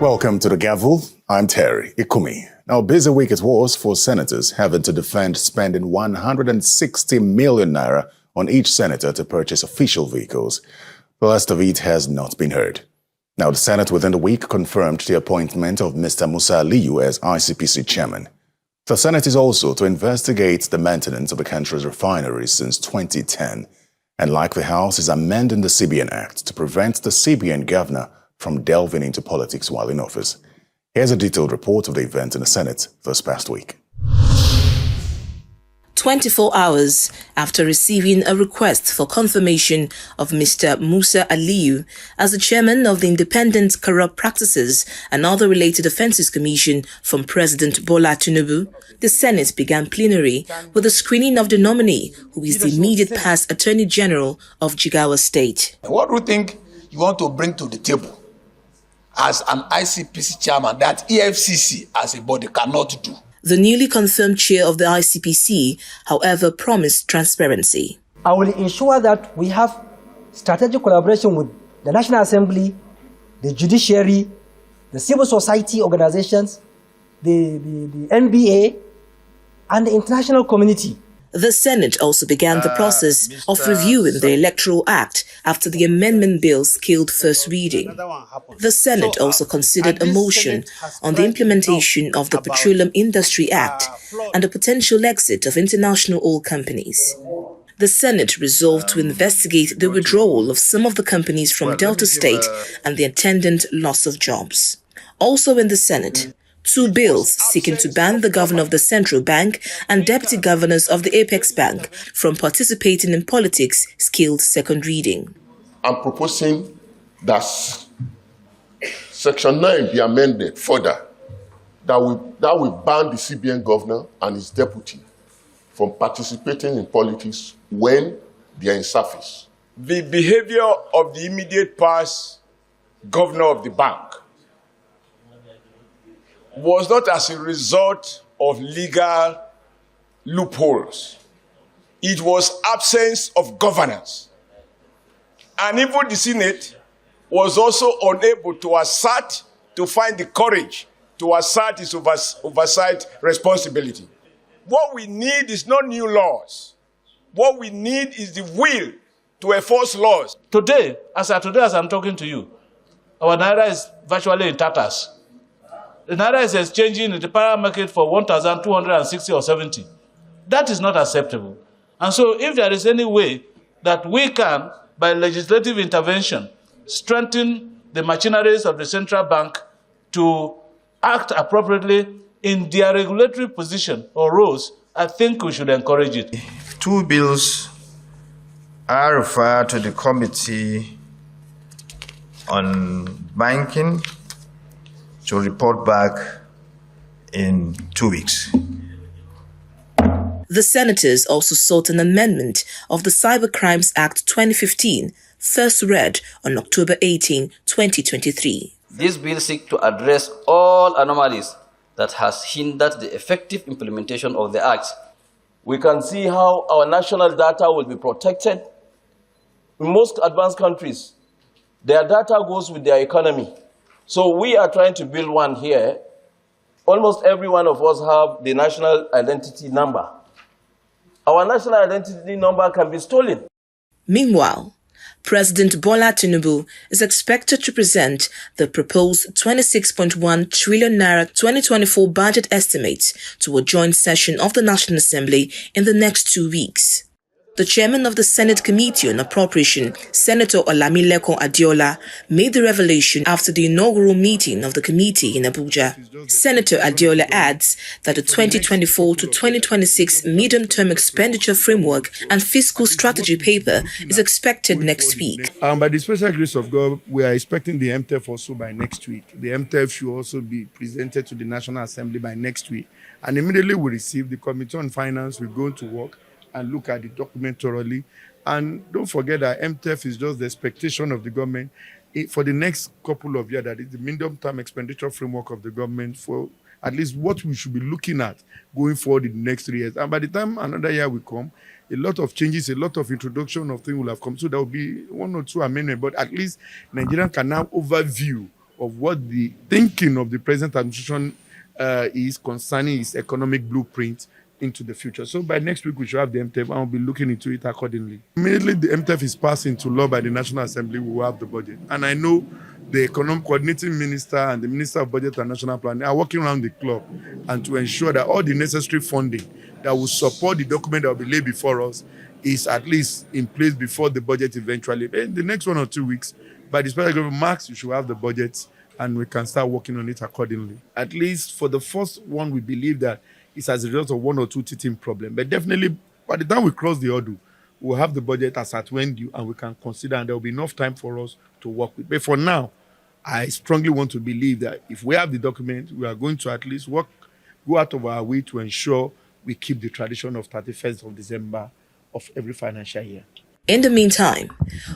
Welcome to the Gavel. I'm Terry Ikumi. Now, a busy week it was for senators having to defend spending 160 million naira on each senator to purchase official vehicles. The last of it has not been heard. Now, the Senate within the week confirmed the appointment of Mr. Musa Aliyu as ICPC chairman. The Senate is also to investigate the maintenance of the country's refineries since 2010. And like the House, is amending the CBN Act to prevent the CBN governor from delving into politics while in office. Here's a detailed report of the event in the Senate this past week. 24 hours after receiving a request for confirmation of Mr. Musa Aliyu as the chairman of the Independent Corrupt Practices and Other Related Offences Commission from President Bola Tinubu, the Senate began plenary with the screening of the nominee, who is the immediate past Attorney General of Jigawa State. What do you think you want to bring to the table as an ICPC chairman that EFCC as a body cannot do? The newly confirmed chair of the ICPC, however, promised transparency. I will ensure that we have strategic collaboration with the National Assembly, the judiciary, the civil society organizations, the NBA, and the international community. The Senate also began the process of reviewing the Electoral Act after the amendment bills killed first reading. The Senate also considered a motion on the implementation of the Petroleum Industry Act and the potential exit of international oil companies. The Senate resolved to investigate the withdrawal of some of the companies from Delta State and the attendant loss of jobs. Also in the Senate, 2 bills seeking to ban the governor of the Central Bank and deputy governors of the Apex Bank from participating in politics skilled second reading. I'm proposing that Section 9 be amended further, that will ban the CBN governor and his deputy from participating in politics when they are in service. The behavior of the immediate past governor of the bank was not as a result of legal loopholes. It was absence of governance. And even the Senate was also unable to assert, to find the courage to assert its oversight responsibility. What we need is not new laws. What we need is the will to enforce laws. Today, as I'm talking to you, our naira is virtually in tatters. The naira is exchanging in the parallel market for 1,260 or 70. That is not acceptable. And so if there is any way that we can, by legislative intervention, strengthen the machineries of the central bank to act appropriately in their regulatory position or roles, I think we should encourage it. 2 bills are referred to the Committee on Banking to report back in 2 weeks. The senators also sought an amendment of the Cybercrimes Act 2015, first read on October 18, 2023. This bill seeks to address all anomalies that has hindered the effective implementation of the Act. We can see how our national data will be protected. In most advanced countries, their data goes with their economy. So we are trying to build one here. Almost every one of us have the national identity number. Our national identity number can be stolen. Meanwhile, President Bola Tinubu is expected to present the proposed 26.1 trillion naira 2024 budget estimates to a joint session of the National Assembly in the next 2 weeks. The chairman of the Senate Committee on Appropriation, Senator Olamileko Adiola, made the revelation after the inaugural meeting of the committee in Abuja. Senator Adiola adds that the 2024 to 2026 medium-term expenditure framework and fiscal strategy paper is expected next week. By the special grace of God, we are expecting the MTEF also by next week. The MTEF should also be presented to the National Assembly by next week. And immediately we receive, the Committee on Finance will go to work and look at the document thoroughly. And don't forget that MTEF is just the expectation of the government for the next couple of years, that is the medium-term expenditure framework of the government for at least what we should be looking at going forward in the next 3 years. And by the time another year will come, a lot of changes, a lot of introduction of things will have come. So there will be 1 or 2 amendments, but at least Nigeria can now overview of what the thinking of the present administration is concerning its economic blueprint into the future. So by next week, we should have the MTF, and we'll be looking into it accordingly. Immediately the MTF is passed into law by the National Assembly, we will have the budget. And I know the economic coordinating minister and the Minister of Budget and National Planning are working around the clock and to ensure that all the necessary funding that will support the document that will be laid before us is at least in place before the budget eventually. In the next 1 or 2 weeks, by the special government marks, you should have the budget and we can start working on it accordingly. At least for the first one, we believe that it's as a result of 1 or 2 teething problems. But definitely, by the time we cross the hurdle, we'll have the budget as at when due and we can consider, and there will be enough time for us to work with. But for now, I strongly want to believe that if we have the document, we are going to at least go out of our way to ensure we keep the tradition of 31st of December of every financial year. In the meantime,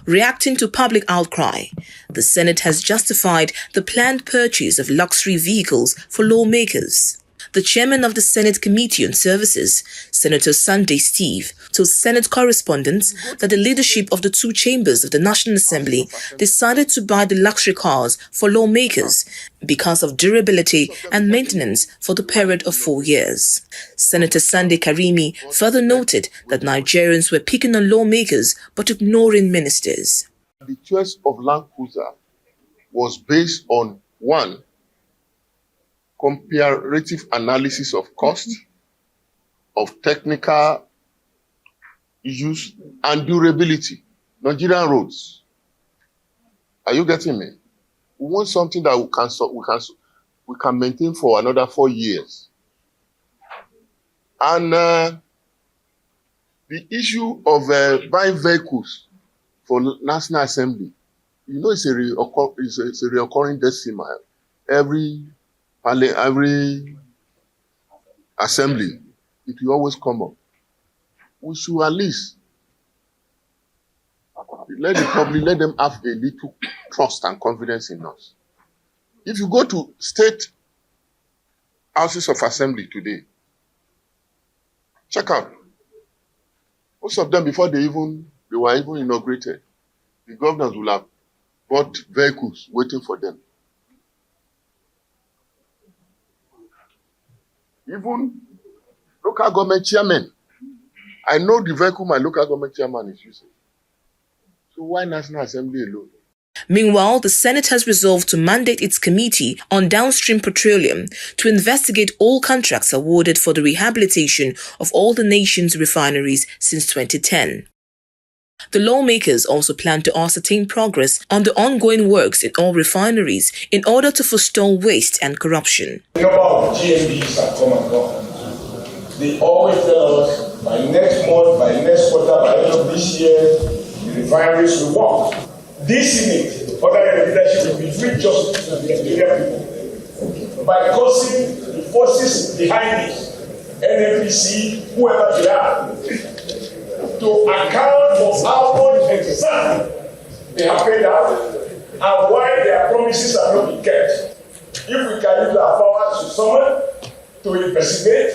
reacting to public outcry, the Senate has justified the planned purchase of luxury vehicles for lawmakers. The chairman of the Senate Committee on Services, Senator Sunday Steve, told Senate correspondents that the leadership of the 2 chambers of the National Assembly decided to buy the luxury cars for lawmakers because of durability and maintenance for the period of 4 years. Senator Sunday Karimi further noted that Nigerians were picking on lawmakers but ignoring ministers. The choice of Land Cruiser was based on, 1, comparative analysis of cost, of technical use, and durability. Nigerian roads. Are you getting me? We want something that we can maintain for another 4 years. And the issue of buying vehicles for National Assembly, you know, it's a reoccurring decimal. Every assembly, it will always come up. We should at least let the public, let them have a little trust and confidence in us. If you go to state houses of assembly today, check out. Most of them, before they were even inaugurated, the governors will have bought vehicles waiting for them. Even local government chairman, I know the vehicle my local government chairman is using. So why National Assembly alone? Meanwhile, the Senate has resolved to mandate its Committee on Downstream Petroleum to investigate all contracts awarded for the rehabilitation of all the nation's refineries since 2010. The lawmakers also plan to ascertain progress on the ongoing works in all refineries in order to forestall waste and corruption. The number of GMBs have come and gone. They always tell us by next month, by next quarter, by the end of this year, the refineries will work. This Senate, under the leadership, will be doing justice to the Nigerian people by causing the forces behind this, NNPC, whoever they are, to account for how much exactly they have paid out and why their promises are not being kept. If we can use our powers to summon, to investigate,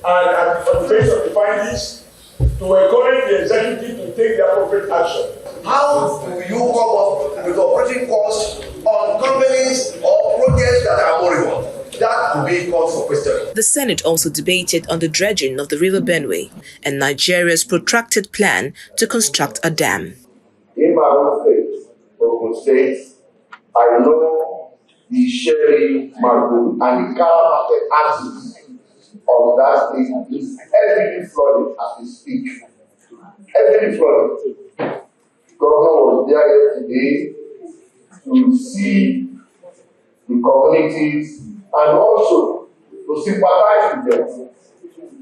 and on the basis of the findings, to encourage the executive to take the appropriate action. How do you come up with operating costs on companies or projects that are moribund? That will be called for question. The Senate also debated on the dredging of the River Benue and Nigeria's protracted plan to construct a dam. In my own state, Ogun State, I know the Sherry Marble and the Kara market axis of that state is heavily flooded as we speak. Heavily flooded. The governor was there yesterday to see the communities and also to sympathize with them.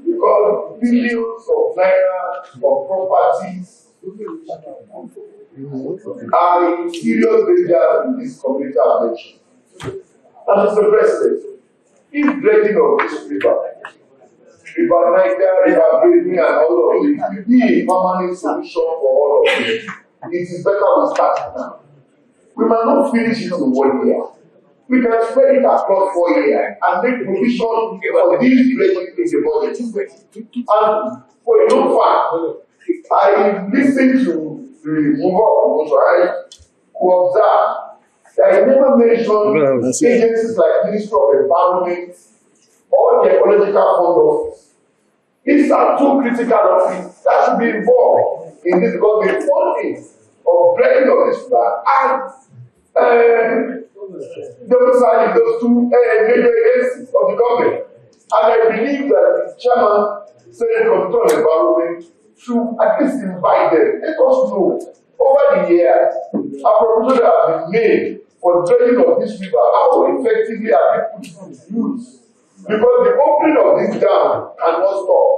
Because billions of naira of properties are in serious danger in this community I mentioned. And Mr. President, if dredging of this River Niger, River Benue, and all of it will be a permanent solution for all of it, it is better we start now. We might not finish it in 1 year. We can spread it across 4 years and make provision for these dredging in the budget. And for a long fact, I listened to the mover of Budgetary who observed There never mentioned agencies like Ministry of Environment or the Ecological Fund Office. These are two critical offices that should be involved in this because the funding of breaking of this flag and domicile those two major agencies of the government. And I believe that the chairman, Senate Committee on Environment, should at least invite them. Let us know over the years, a proposal that has been made for the dredging of this river, how effectively are people used? Because the opening of this dam cannot stop.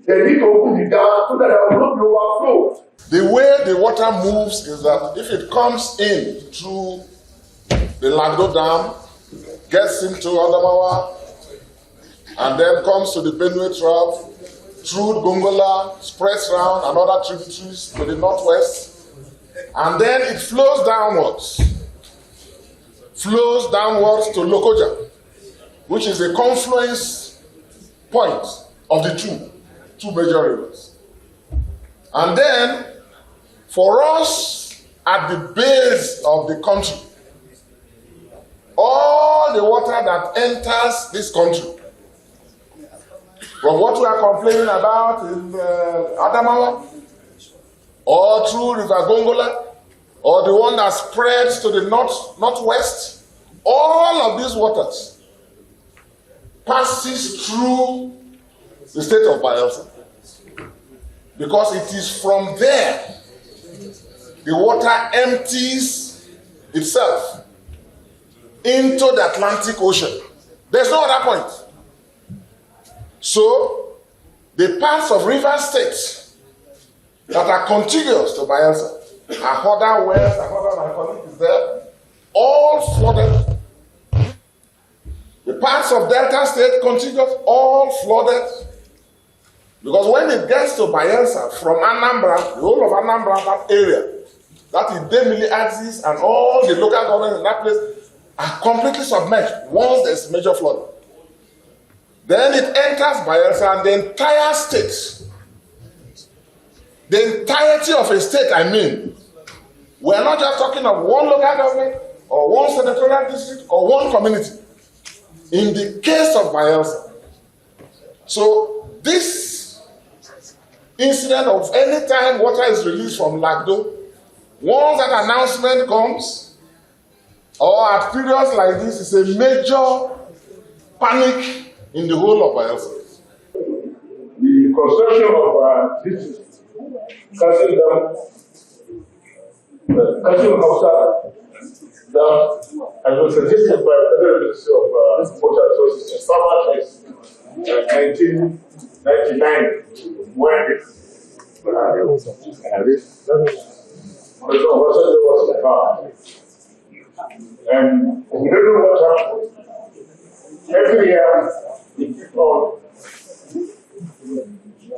They need to open the dam so that there will not be overflow. The way the water moves is that if it comes in through the Lagdo Dam, gets into Adamawa, and then comes to the Benue Trough, through Gongola, spreads round and other tributaries to the northwest, and then it flows downwards to Lokoja, which is a confluence point of the two major rivers. And then, for us, at the base of the country, all the water that enters this country, from what we are complaining about in Adamawa, or through River Gongola, or the one that spreads to the northwest, all of these waters passes through the state of Bayelsa. Because it is from there the water empties itself into the Atlantic Ocean. There's no other point. So, the parts of river states that are contiguous to Bayelsa, Ahoda West, Ahoda Nakoni is there, all flooded. The parts of Delta State contiguous, all flooded. Because when it gets to Bayelsa from Anambra, the whole of Anambra, that area, that is Demili axis and all the local governments in that place are completely submerged once there's major flooding. Then it enters Bayelsa and the entire state, the entirety of a state, I mean, we're not just talking of one local government or one senatorial district or one community. In the case of Bayelsa, so this incident of any time water is released from Lagdo, once that announcement comes, or at periods like this, is a major panic in the whole of Bayelsa. The construction of this Castle Dam, as was suggested by the Federal Ministry of Water Resources, established in 1999 when it was in power. And we don't know what happened. Every year, we keep on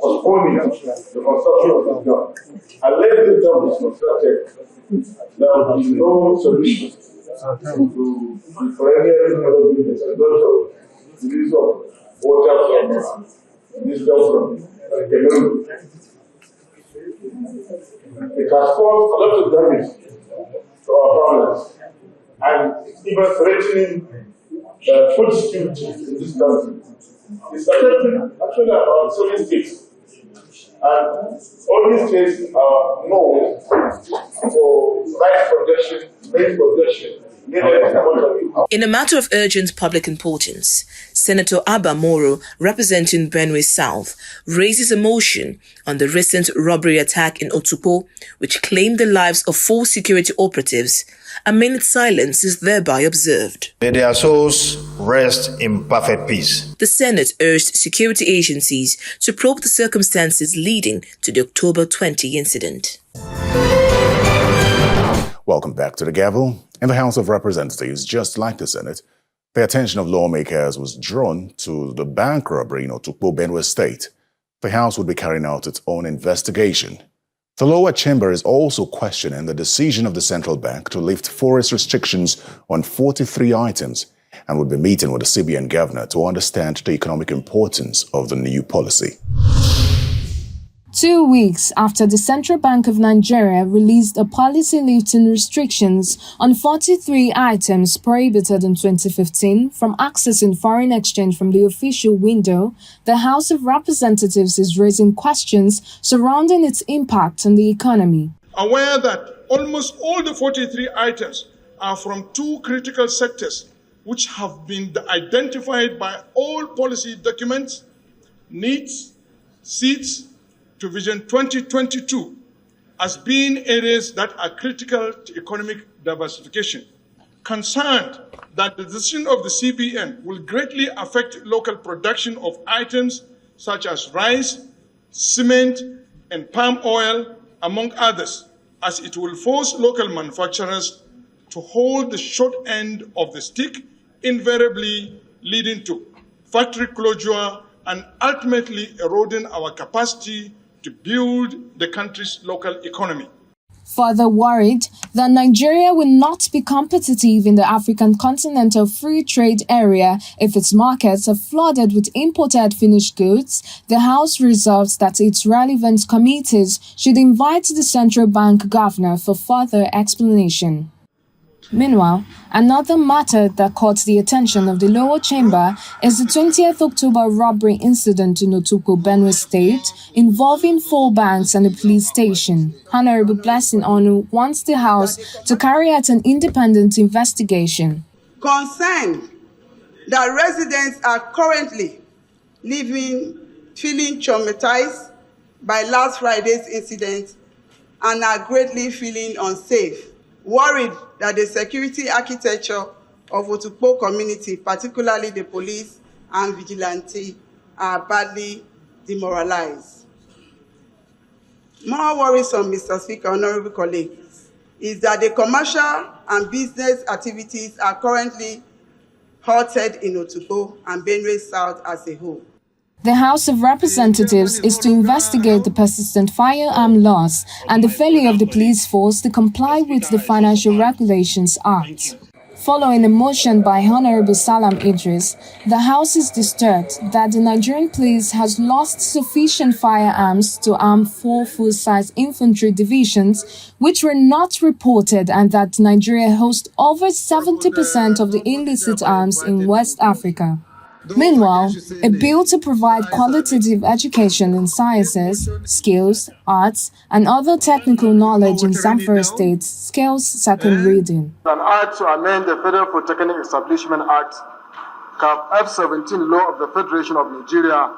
postponing the construction of the dam. Unless the dam is constructed, there will be no solution to the perennial business as well as the release of water from this dam from the Cameroon. It has caused a lot of damage to our farmers and even threatening food security in this country. It's affecting actually about 7 states. And all these states are known for rice production, maize production. In a matter of urgent public importance, Senator Abba Moro, representing Benue South, raises a motion on the recent robbery attack in Otukpo, which claimed the lives of 4 security operatives. A minute's silence is thereby observed. May their souls rest in perfect peace. The Senate urged security agencies to probe the circumstances leading to the October 20 incident. Welcome back to the Gavel. In the House of Representatives, just like the Senate, the attention of lawmakers was drawn to the bank robbery in Otukpo, Benue State. The House would be carrying out its own investigation. The lower chamber is also questioning the decision of the central bank to lift forest restrictions on 43 items and would be meeting with the CBN governor to understand the economic importance of the new policy. 2 weeks after the Central Bank of Nigeria released a policy lifting restrictions on 43 items prohibited in 2015 from accessing foreign exchange from the official window, the House of Representatives is raising questions surrounding its impact on the economy. Aware that almost all the 43 items are from two critical sectors which have been identified by all policy documents, needs, seats, to Vision 2022 as being areas that are critical to economic diversification. Concerned that the decision of the CBN will greatly affect local production of items such as rice, cement, and palm oil, among others, as it will force local manufacturers to hold the short end of the stick, invariably leading to factory closure and ultimately eroding our capacity to build the country's local economy. Further worried that Nigeria will not be competitive in the African Continental Free Trade Area if its markets are flooded with imported finished goods, the House resolves that its relevant committees should invite the central bank governor for further explanation. Meanwhile, another matter that caught the attention of the lower chamber is the 20th October robbery incident in Otukpo, Benue State, involving 4 banks and a police station. Honorable Blessing Onu wants the House to carry out an independent investigation. Concerned that residents are currently feeling traumatized by last Friday's incident and are greatly feeling unsafe. Worried that the security architecture of Otukpo community, particularly the police and vigilante, are badly demoralized. More worrisome, Mr. Speaker, honorable colleagues, is that the commercial and business activities are currently halted in Otukpo and Benue South as a whole. The House of Representatives is to investigate the persistent firearm laws and the failure of the police force to comply with the Financial Regulations Act. Following a motion by Honorable Salam Idris, the House is disturbed that the Nigerian police has lost sufficient firearms to arm 4 full-size infantry divisions, which were not reported, and that Nigeria hosts over 70% of the illicit arms in West Africa. Meanwhile, a bill to provide qualitative education in sciences, skills, arts, and other technical knowledge in Zamfara State scales second reading. An act to amend the Federal Polytechnic Establishment Act, Cap F-17 Law of the Federation of Nigeria,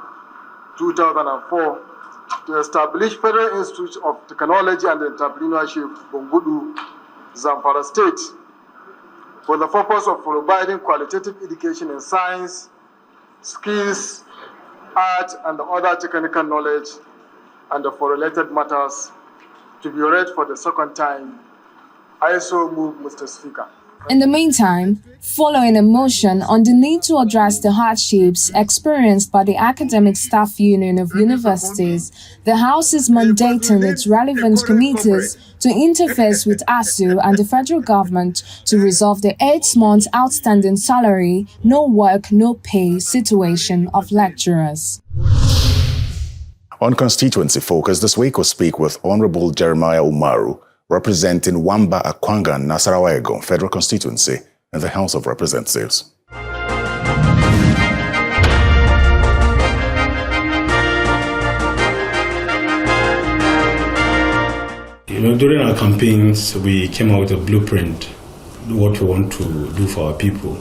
2004, to establish Federal Institute of Technology and Entrepreneurship, Bungudu, Zamfara State, for the purpose of providing qualitative education in science, skills, art, and other technical knowledge, and for related matters, to be read for the second time. I so move, Mr. Speaker. In the meantime, following a motion on the need to address the hardships experienced by the Academic Staff Union of Universities, the House is mandating its relevant committees to interface with ASU and the federal government to resolve the 8-month outstanding salary, no work, no pay situation of lecturers. On Constituency Focus this week, we'll speak with Honorable Jeremiah Umaru, representing Wamba Akwanga Nasarawa Egon Federal Constituency in the House of Representatives. During our campaigns, we came out with a blueprint, what we want to do for our people.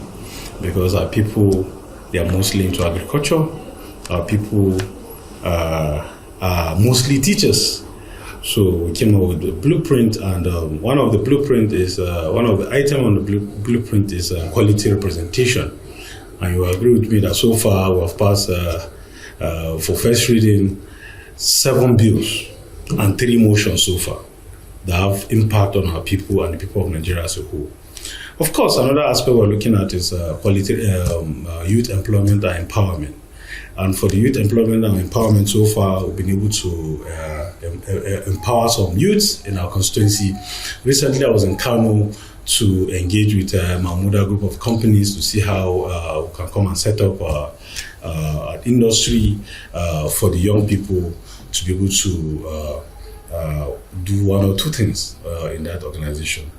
Because our people, they are mostly into agriculture. Our people are mostly teachers. So we came up with a blueprint, and one of the item on the blueprint is quality representation. And you agree with me that so far we have passed, for first reading, 7 bills and 3 motions so far that have impact on our people and the people of Nigeria as a whole. Of course, another aspect we're looking at is youth employment and empowerment. And for the youth employment and empowerment, so far we've been able to empower some youths in our constituency. Recently, I was in Kano to engage with Mahmuda group of companies to see how we can come and set up an industry for the young people to be able to do one or two things in that organization.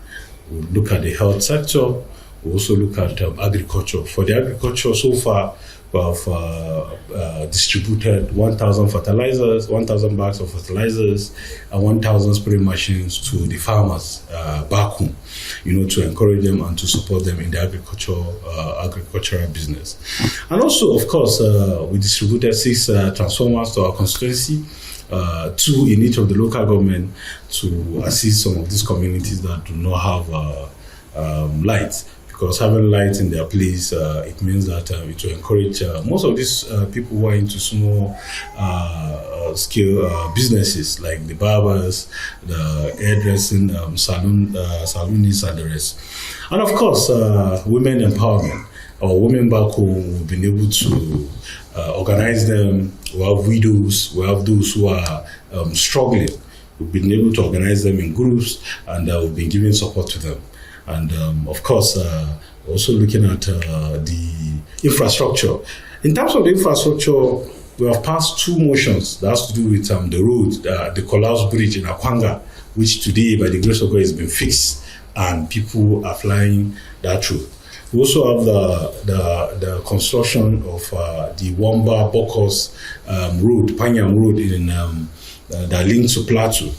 We look at the health sector. We also look at agriculture. For the agriculture, so far, we have distributed 1,000 fertilizers, 1,000 bags of fertilizers, and 1,000 spray machines to the farmers back home, to encourage them and to support them in the agricultural business. And also, of course, we distributed 6 transformers to our constituency, 2 in each of the local government, to assist some of these communities that do not have lights. Because having light in their place, it means that it will encourage most of these people who are into small scale businesses, like the barbers, the hairdressing, saloonists, and the rest. And of course, women empowerment. Our women back home, we've been able to organize them. We have widows, we have those who are struggling. We've been able to organize them in groups, and we've been giving support to them. And of course, also looking at the infrastructure. In terms of the infrastructure, we have passed 2 motions that has to do with the road, the collapsed bridge in Akwanga, which today, by the grace of God, has been fixed, and people are flying that road. We also have the construction of the Wamba Bokos road, Panyam road, that links to Plateau.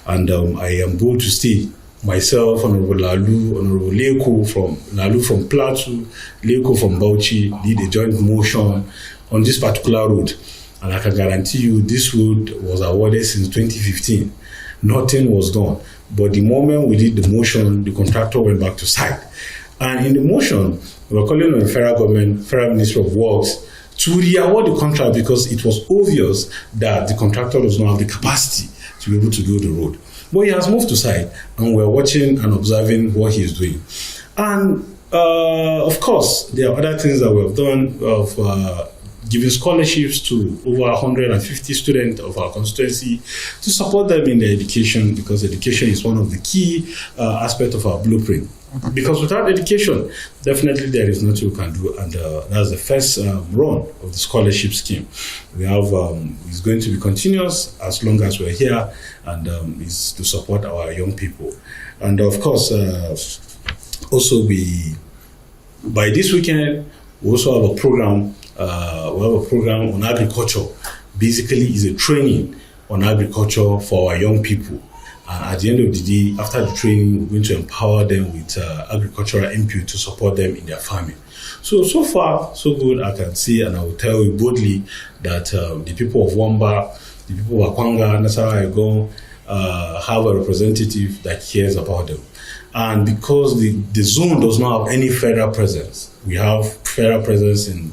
And I am bold to state, myself, Honorable Lalu, Honorable Lalu from Plateau, Leko from Bauchi, did a joint motion on this particular road. And I can guarantee you this road was awarded since 2015. Nothing was done. But the moment we did the motion, the contractor went back to site. And in the motion, we were calling on the federal government, Federal Ministry of Works, to re-award the contract because it was obvious that the contractor does not have the capacity to be able to do the road. But he has moved to site, and we're watching and observing what he is doing. And of course, there are other things that we have done of giving scholarships to over 150 students of our constituency to support them in their education, because education is one of the key aspects of our blueprint. Because without education, definitely there is nothing we can do, and that's the first run of the scholarship scheme. We have it's going to be continuous as long as we're here, and is to support our young people. And of course, also by this weekend, we also have a program. We have a program on agriculture. Basically, is a training on agriculture for our young people. At the end of the day, after the training, we're going to empower them with agricultural input to support them in their farming. So far, so good, I can say, and I will tell you boldly that the people of Wamba, the people of Akwanga, Nasarawa Egon, have a representative that cares about them. And because the zone does not have any federal presence, we have federal presence in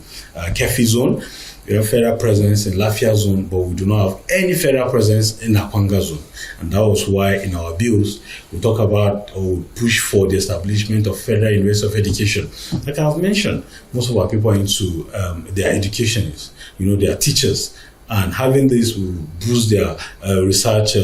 Kefi zone, we have federal presence in Lafia zone, but we do not have any federal presence in Akwanga zone. And that was why in our bills, we talk about or we push for the establishment of Federal University of Education. Like I have mentioned, most of our people are into their educationists, they are teachers. And having this will boost their research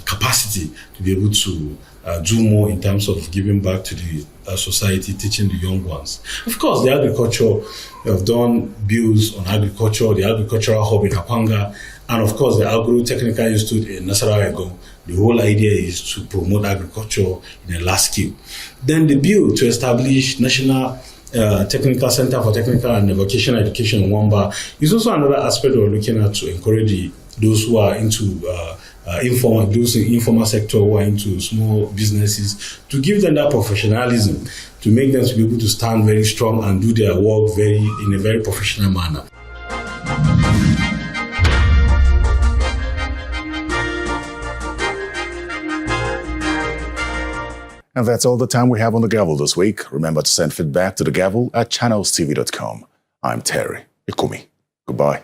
capacity to be able to do more in terms of giving back to the society, teaching the young ones. Of course, the agriculture, we have done bills on agriculture, the agricultural hub in Akwanga, and of course the Agro-Technical Institute in Nasarawa Egon. The whole idea is to promote agriculture in a large scale. Then the bill to establish National Technical Center for Technical and Vocational Education in Wamba is also another aspect we're looking at to encourage those who are into those in informal sector who are into small businesses, to give them that professionalism, to make them to be able to stand very strong and do their work in a very professional manner. And that's all the time we have on The Gavel this week. Remember to send feedback to The Gavel at channelstv.com. I'm Terry Ikumi. Goodbye.